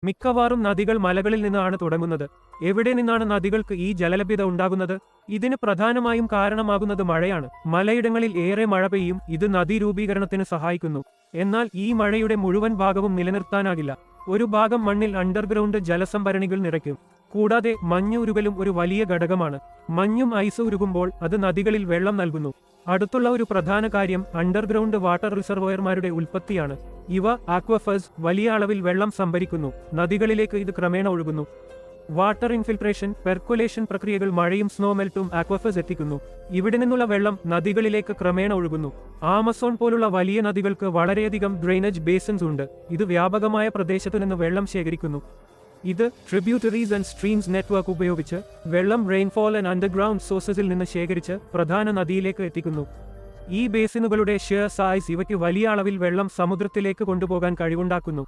മിക്കവാറും നദികൾ മലകളിൽ നിന്നാണ് തുടങ്ങുന്നത്. എവിടെ നിന്നാണ് നദികൾക്ക് ഈ ജലലഭ്യത ഉണ്ടാകുന്നത്? ഇതിന് പ്രധാനമായും കാരണമാകുന്നത് മഴയാണ്. മലയിടങ്ങളിൽ ഏറെ മഴ പെയ്യും, ഇത് നദീരൂപീകരണത്തിന് സഹായിക്കുന്നു. എന്നാൽ ഈ മഴയുടെ മുഴുവൻ ഭാഗവും നിലനിർത്താനാകില്ല. ഒരു ഭാഗം മണ്ണിൽ അണ്ടർഗ്രൗണ്ട് ജലസംഭരണികൾ നിറയ്ക്കും. കൂടാതെ മഞ്ഞ് ഉരുകലും ഒരു വലിയ ഘടകമാണ്. മഞ്ഞും ഐസ് ഉരുകുമ്പോൾ അത് നദികളിൽ വെള്ളം നൽകുന്നു. അടുത്തുള്ള ഒരു പ്രധാന കാര്യം അണ്ടർഗ്രൗണ്ട് വാട്ടർ റിസർവോയർമാരുടെ ഉൽപ്പത്തിയാണ്. ഇവ ആക്വഫേഴ്സ് വലിയ അളവിൽ വെള്ളം സംഭരിക്കുന്നു. നദികളിലേക്ക് ഇത് ക്രമേണ ഒഴുകുന്നു. വാട്ടർ ഇൻഫിൽട്രേഷൻ, പെർക്കുലേഷൻ പ്രക്രിയകൾ മഴയും സ്നോമെൽറ്റും ആക്വഫേഴ്സ് എത്തിക്കുന്നു. ഇവിടെ നിന്നുള്ള വെള്ളം നദികളിലേക്ക് ക്രമേണ ഒഴുകുന്നു. ആമസോൺ പോലുള്ള വലിയ നദികൾക്ക് വളരെയധികം ഡ്രെയിനേജ് ബേസിൻസ് ഉണ്ട്. ഇത് വ്യാപകമായ പ്രദേശത്തു നിന്ന് വെള്ളം ശേഖരിക്കുന്നു. ഇത് ട്രിബ്യൂട്ടറീസ് ആൻഡ് സ്ട്രീംസ് നെറ്റ്വർക്ക് ഉപയോഗിച്ച് വെള്ളം റെയിൻഫോൾ ആൻഡ് അണ്ടർഗ്രൗണ്ട് സോഴ്സസിൽ നിന്ന് ശേഖരിച്ച് പ്രധാന നദിയിലേക്ക് എത്തിക്കുന്നു. ഈ ബേസിനുകളുടെ ഷിയർ സൈസ് ഇവയ്ക്ക് വലിയ അളവിൽ വെള്ളം സമുദ്രത്തിലേക്ക് കൊണ്ടുപോകാൻ കഴിവുണ്ടാക്കുന്നു.